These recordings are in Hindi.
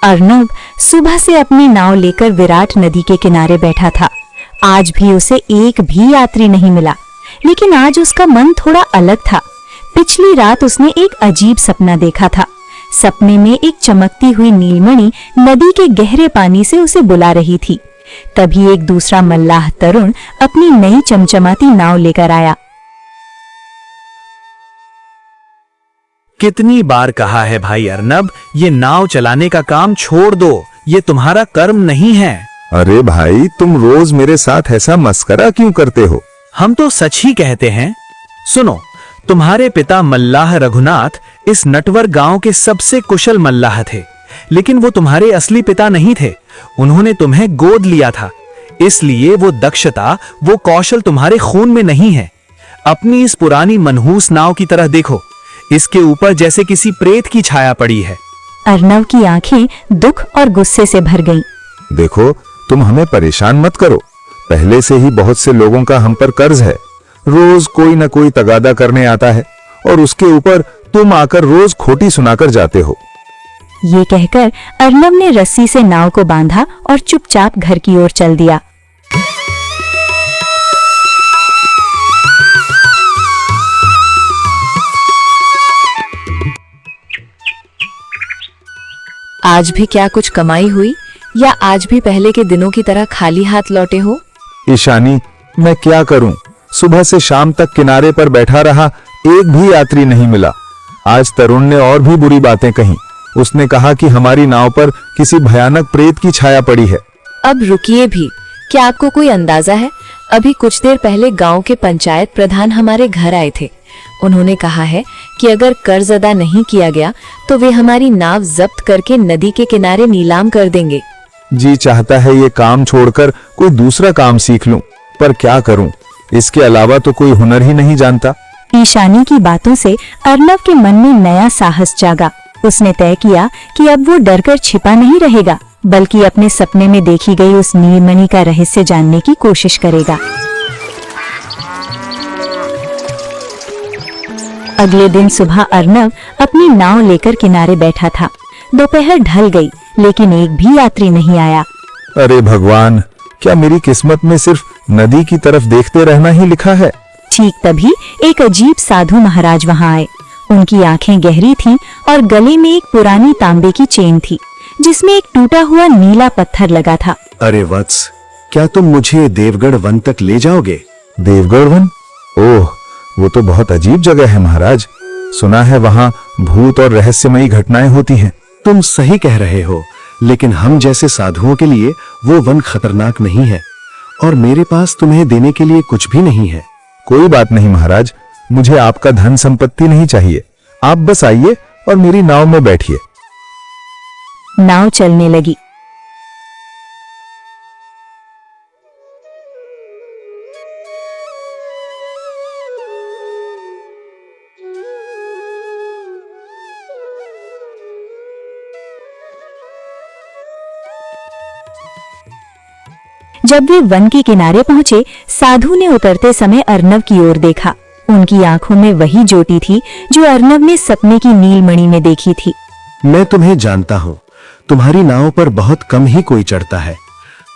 अर्नब सुबह से अपनी नाव लेकर विराट नदी के किनारे बैठा था। आज भी उसे एक भी यात्री नहीं मिला, लेकिन आज उसका मन थोड़ा अलग था। पिछली रात उसने एक अजीब सपना देखा था। सपने में एक चमकती हुई नीलमणि नदी के गहरे पानी से उसे बुला रही थी। तभी एक दूसरा मल्लाह तरुण अपनी नई चमचमाती नाव लेकर आया। कितनी बार कहा है भाई अर्नब, ये नाव चलाने का काम छोड़ दो, ये तुम्हारा कर्म नहीं है। अरे भाई, तुम रोज मेरे साथ ऐसा मस्करा क्यों करते हो? हम तो सच ही कहते हैं। सुनो, तुम्हारे पिता मल्लाह रघुनाथ इस नटवर गांव के सबसे कुशल मल्लाह थे, लेकिन वो तुम्हारे असली पिता नहीं थे। उन्होंने तुम्हें गोद लिया था, इसलिए वो दक्षता, वो कौशल तुम्हारे खून में नहीं है। अपनी इस पुरानी मनहूस नाव की तरह देखो, इसके ऊपर जैसे किसी प्रेत की छाया पड़ी है। अर्नब की आंखें दुख और गुस्से से भर गईं। देखो, तुम हमें परेशान मत करो। पहले से ही बहुत से लोगों का हम पर कर्ज है। रोज कोई न कोई तगादा करने आता है और उसके ऊपर तुम आकर रोज खोटी सुनाकर जाते हो। ये कहकर अर्नब ने रस्सी से नाव को बांधा और चुपचाप घर की ओर चल दिया। आज भी क्या कुछ कमाई हुई, या आज भी पहले के दिनों की तरह खाली हाथ लौटे हो? ईशानी, मैं क्या करूं? सुबह से शाम तक किनारे पर बैठा रहा, एक भी यात्री नहीं मिला। आज तरुण ने और भी बुरी बातें कहीं। उसने कहा कि हमारी नाव पर किसी भयानक प्रेत की छाया पड़ी है। अब रुकिए भी, क्या आपको कोई अंदाजा है? अभी कुछ देर पहले गांव के पंचायत प्रधान हमारे घर आए थे। उन्होंने कहा है कि अगर कर्ज अदा नहीं किया गया तो वे हमारी नाव जब्त करके नदी के किनारे नीलाम कर देंगे। जी चाहता है ये काम छोड़कर कोई दूसरा काम सीख लूं, पर क्या करूं? इसके अलावा तो कोई हुनर ही नहीं जानता। ईशानी की बातों से अर्नब के मन में नया साहस जागा। उसने तय किया कि अब वो डरकर छिपा नहीं रहेगा, बल्कि अपने सपने में देखी गई उस नीलमणि का रहस्य जानने की कोशिश करेगा। अगले दिन सुबह अर्नब अपनी नाव लेकर किनारे बैठा था। दोपहर ढल गई, लेकिन एक भी यात्री नहीं आया। अरे भगवान, क्या मेरी किस्मत में सिर्फ नदी की तरफ देखते रहना ही लिखा है? ठीक तभी एक अजीब साधु महाराज वहां आए। उनकी आंखें गहरी थीं और गले में एक पुरानी तांबे की चेन थी, जिसमें एक टूटा हुआ नीला पत्थर लगा था। अरे वत्स, क्या तुम मुझे देवगढ़ वन तक ले जाओगे? देवगढ़ वन? ओह, वो तो बहुत अजीब जगह है महाराज। सुना है वहाँ भूत और रहस्यमयी घटनाएं होती हैं। तुम सही कह रहे हो, लेकिन हम जैसे साधुओं के लिए वो वन खतरनाक नहीं है, और मेरे पास तुम्हें देने के लिए कुछ भी नहीं है। कोई बात नहीं महाराज, मुझे आपका धन संपत्ति नहीं चाहिए। आप बस आइए और मेरी नाव में बैठिए। नाव चलने लगी। जब वे वन के किनारे पहुंचे, साधु ने उतरते समय अर्नब की ओर देखा। उनकी आंखों में वही ज्योति थी जो अर्नब ने सपने की नीलमणि में देखी थी। मैं तुम्हें जानता हूँ, तुम्हारी नाव पर बहुत कम ही कोई चढ़ता है।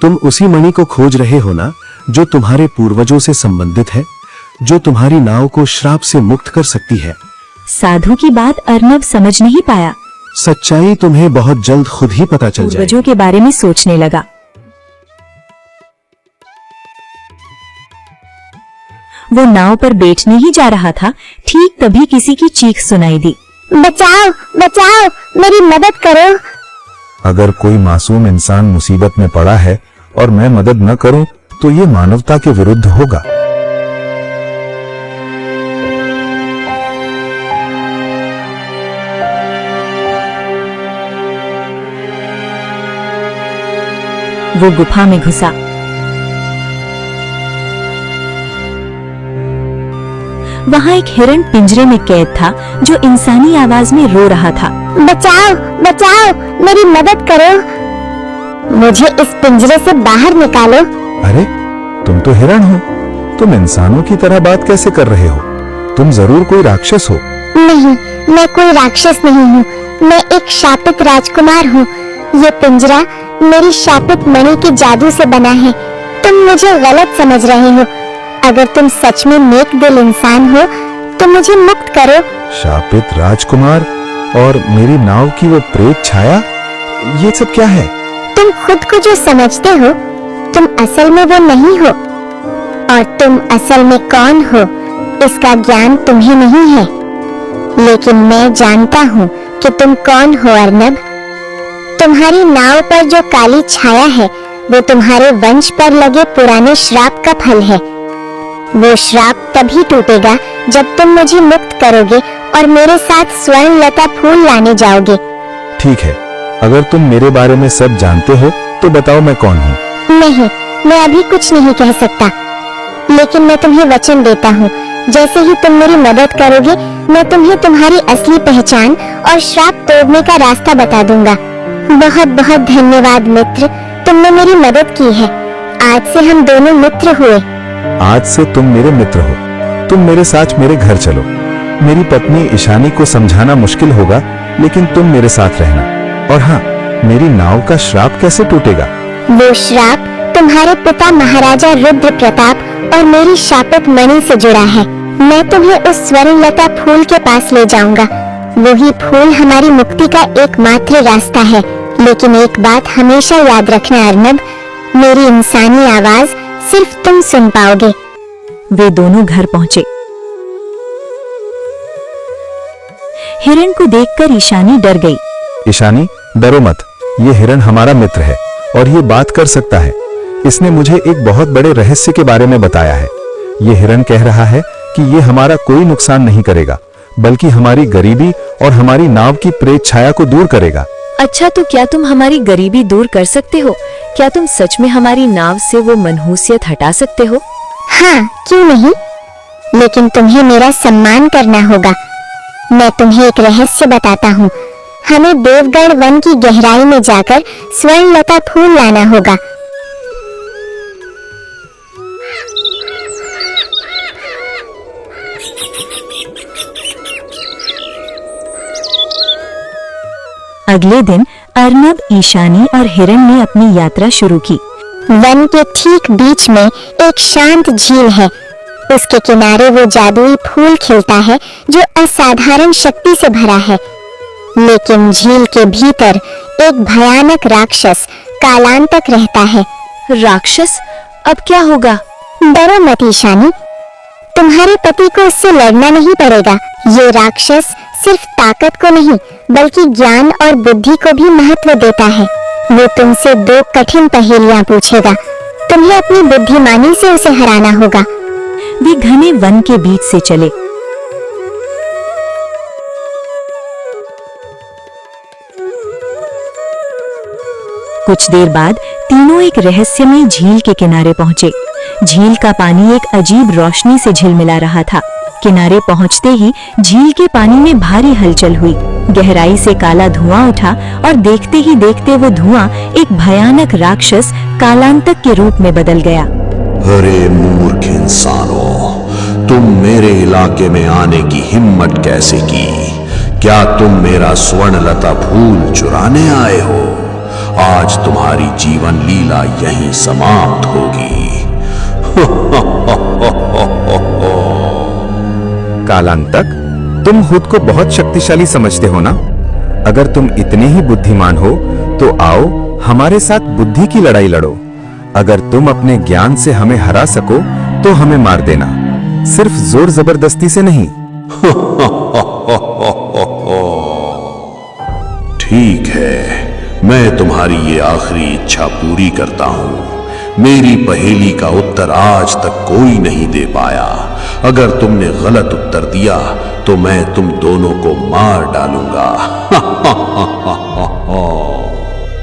तुम उसी मणि को खोज रहे हो ना, जो तुम्हारे पूर्वजों से संबंधित है, जो तुम्हारी नाव को श्राप से मुक्त कर सकती है। साधु की बात अर्नब समझ नहीं पाया। सच्चाई तुम्हें बहुत जल्द खुद ही पता चल जाएगी। पूर्वजों के बारे में सोचने लगा। वो नाव पर बैठने ही जा रहा था, ठीक तभी किसी की चीख सुनाई दी। बचाओ, बचाओ, मेरी मदद करो। अगर कोई मासूम इंसान मुसीबत में पड़ा है और मैं मदद न करूं, तो ये मानवता के विरुद्ध होगा। वो गुफा में घुसा। वहाँ एक हिरण पिंजरे में कैद था, जो इंसानी आवाज में रो रहा था। बचाओ, बचाओ, मेरी मदद करो, मुझे इस पिंजरे से बाहर निकालो। अरे, तुम तो हिरण हो, तुम इंसानों की तरह बात कैसे कर रहे हो? तुम जरूर कोई राक्षस हो। नहीं, मैं कोई राक्षस नहीं हूँ। मैं एक शापित राजकुमार हूँ। ये पिंजरा मेरी शापित मणि के जादू से बना है। तुम मुझे गलत समझ रहे हो। अगर तुम सच में नेक दिल इंसान हो तो मुझे मुक्त करो। शापित राजकुमार और मेरी नाव की वो प्रेत छाया, ये सब क्या है? तुम खुद को जो समझते हो, तुम असल में वो नहीं हो। और तुम असल में कौन हो, इसका ज्ञान तुम्हें नहीं है। लेकिन मैं जानता हूँ कि तुम कौन हो अर्नब। तुम्हारी नाव पर जो काली छाया है, वो तुम्हारे वंश पर लगे पुराने श्राप का फल है। वो श्राप तभी टूटेगा जब तुम मुझे मुक्त करोगे और मेरे साथ स्वर्ण लता फूल लाने जाओगे। ठीक है, अगर तुम मेरे बारे में सब जानते हो तो बताओ मैं कौन हूँ। नहीं, मैं अभी कुछ नहीं कह सकता, लेकिन मैं तुम्हें वचन देता हूँ, जैसे ही तुम मेरी मदद करोगे मैं तुम्हें तुम्हारी असली पहचान और श्राप तोड़ने का रास्ता बता दूंगा। बहुत बहुत धन्यवाद मित्र, तुमने मेरी मदद की है। आज से हम दोनों मित्र हुए। आज से तुम मेरे मित्र हो। तुम मेरे साथ मेरे घर चलो। मेरी पत्नी ईशानी को समझाना मुश्किल होगा, लेकिन तुम मेरे साथ रहना। और हाँ, मेरी नाव का श्राप कैसे टूटेगा? वो श्राप तुम्हारे पिता महाराजा रुद्र प्रताप और मेरी शापित मणि से जुड़ा है। मैं तुम्हें उस स्वर्णलता फूल के पास ले जाऊंगा। वही फूल हमारी मुक्ति का एकमात्र रास्ता है। लेकिन एक बात हमेशा याद रखना अर्नब, मेरी इंसानी आवाज सिर्फ तुम सुन पाओगे। वे दोनों घर पहुंचे। हिरण को देखकर ईशानी डर गई। ईशानी, डरो मत, ये हिरण हमारा मित्र है और ये बात कर सकता है। इसने मुझे एक बहुत बड़े रहस्य के बारे में बताया है। ये हिरण कह रहा है कि ये हमारा कोई नुकसान नहीं करेगा, बल्कि हमारी गरीबी और हमारी नाव की प्रेत छाया को दूर करेगा। अच्छा, तो क्या तुम हमारी गरीबी दूर कर सकते हो? क्या तुम सच में हमारी नाव से वो मनहूसियत हटा सकते हो? हाँ, क्यों नहीं, लेकिन तुम्हें मेरा सम्मान करना होगा। मैं तुम्हें एक रहस्य बताता हूँ। हमें देवगढ़ वन की गहराई में जाकर स्वर्णलता फूल लाना होगा। अगले दिन अर्नब, ईशानी और हिरण ने अपनी यात्रा शुरू की। वन के ठीक बीच में एक शांत झील है। उसके किनारे वो जादुई फूल खिलता है जो असाधारण शक्ति से भरा है। लेकिन झील के भीतर एक भयानक राक्षस कालांतक रहता है। राक्षस? अब क्या होगा? डरो मत ईशानी, तुम्हारे पति को उससे लड़ना नहीं पड़ेगा। ये राक्षस सिर्फ ताकत को नहीं, बल्कि ज्ञान और बुद्धि को भी महत्व देता है। वो तुमसे 2 कठिन पहेलियां पूछेगा। तुम्हें अपनी बुद्धिमानी से उसे हराना होगा। वे घने वन के बीच से चले। कुछ देर बाद तीनों एक रहस्यमय झील के किनारे पहुंचे। झील का पानी एक अजीब रोशनी से झिलमिला रहा था। किनारे पहुंचते ही झील के पानी में भारी हलचल हुई। गहराई से काला धुआं उठा और देखते ही देखते वो धुआं एक भयानक राक्षस कालांतक के रूप में बदल गया। अरे मूर्ख इंसानों, तुम मेरे इलाके में आने की हिम्मत कैसे की? क्या तुम मेरा स्वर्णलता फूल चुराने आए हो? आज तुम्हारी जीवन लीला यहीं समाप्त होगी। कालांतक, तुम खुद को बहुत शक्तिशाली समझते हो ना? अगर तुम इतने ही बुद्धिमान हो तो आओ हमारे साथ बुद्धि की लड़ाई लड़ो। अगर तुम अपने ज्ञान से हमें हरा सको तो हमें मार देना, सिर्फ जोर जबरदस्ती से नहीं। ठीक है, मैं तुम्हारी ये आखिरी इच्छा पूरी करता हूँ। मेरी पहेली का उत्तर आज तक कोई नहीं दे पाया। अगर तुमने गलत उत्तर दिया तो मैं तुम दोनों को मार डालूंगा।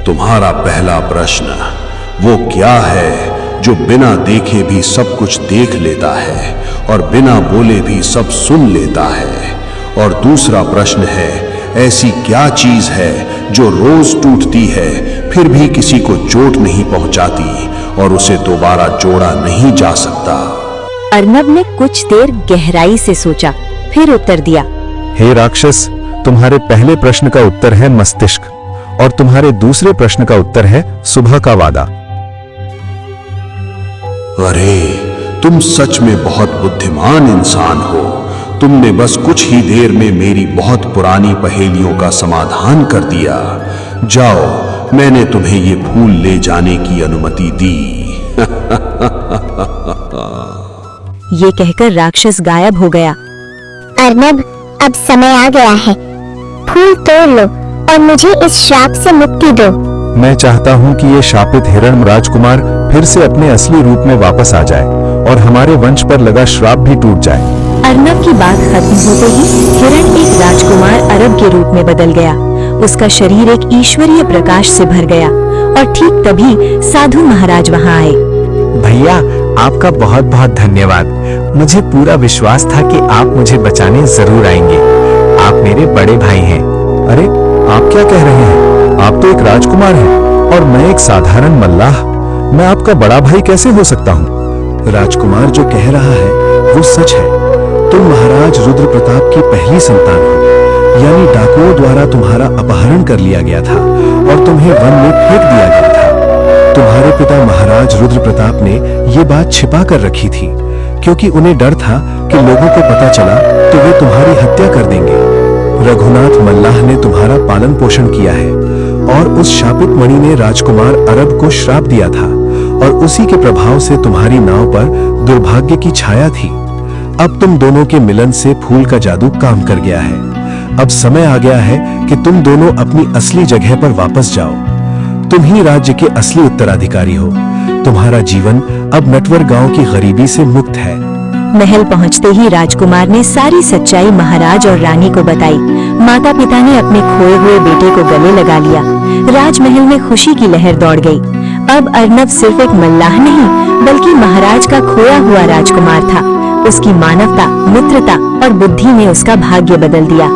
तुम्हारा पहला प्रश्न, वो क्या है जो बिना देखे भी सब कुछ देख लेता है और बिना बोले भी सब सुन लेता है? और दूसरा प्रश्न है, ऐसी क्या चीज है जो रोज टूटती है फिर भी किसी को चोट नहीं पहुंचाती और उसे दोबारा जोड़ा नहीं जा सकता? अर्नब ने कुछ देर गहराई से सोचा, फिर उत्तर दिया। हे राक्षस, तुम्हारे पहले प्रश्न का उत्तर है मस्तिष्क और तुम्हारे दूसरे प्रश्न का उत्तर है सुबह का वादा। अरे तुम सच में बहुत बुद्धिमान इंसान हो। तुमने बस कुछ ही देर में मेरी बहुत पुरानी पहेलियों का समाधान कर दिया। जाओ, मैंने तुम्हें ये फूल ले जाने की अनुमति दी। ये कहकर राक्षस गायब हो गया। अर्नब, अब समय आ गया है। फूल तोड़ लो और मुझे इस श्राप से मुक्ति दो। मैं चाहता हूँ कि ये शापित हिरण राजकुमार फिर से अपने असली रूप में वापस आ जाए और हमारे वंश पर लगा श्राप भी टूट जाए। अर्नब की बात खत्म होते ही हिरण एक राजकुमार अरब के रूप में बदल गया। उसका शरीर एक ईश्वरीय प्रकाश से भर गया और ठीक तभी साधु महाराज वहां आए। भैया, आपका बहुत बहुत धन्यवाद। मुझे पूरा विश्वास था कि आप मुझे बचाने जरूर आएंगे। आप मेरे बड़े भाई हैं। अरे, आप क्या कह रहे हैं? आप तो एक राजकुमार हैं और मैं एक साधारण मल्लाह। मैं आपका बड़ा भाई कैसे हो सकता हूँ? राजकुमार जो कह रहा है वो सच है। तुम महाराज रुद्र प्रताप की पहली संतान हो, यानी डाकुओं द्वारा तुम्हारा अपहरण कर लिया गया था और तुम्हें वन में फेंक दिया गया था। तुम्हारे पिता महाराज रुद्र प्रताप ने ये बात छिपा कर रखी थी, क्योंकि उन्हें डर था कि लोगों को पता चला तो वे तुम्हारी हत्या कर देंगे। रघुनाथ मल्लाह ने तुम्हारा पालन पोषण किया है और उस शापित मणि ने राजकुमार अरब को श्राप दिया था और उसी के प्रभाव से तुम्हारी नाव पर दुर्भाग्य की छाया थी। अब तुम दोनों के मिलन से फूल का जादू काम कर गया है। अब समय आ गया है कि तुम दोनों अपनी असली जगह पर वापस जाओ। तुम ही राज्य के असली उत्तराधिकारी हो। तुम्हारा जीवन अब नटवर गांव की गरीबी से मुक्त है। महल पहुंचते ही राजकुमार ने सारी सच्चाई महाराज और रानी को बताई। माता पिता ने अपने खोए हुए बेटे को गले लगा लिया। राजमहल में खुशी की लहर दौड़ गई। अब अर्नब सिर्फ एक मल्लाह नहीं, बल्कि महाराज का खोया हुआ राजकुमार था। उसकी मानवता, मित्रता और बुद्धि ने उसका भाग्य बदल दिया।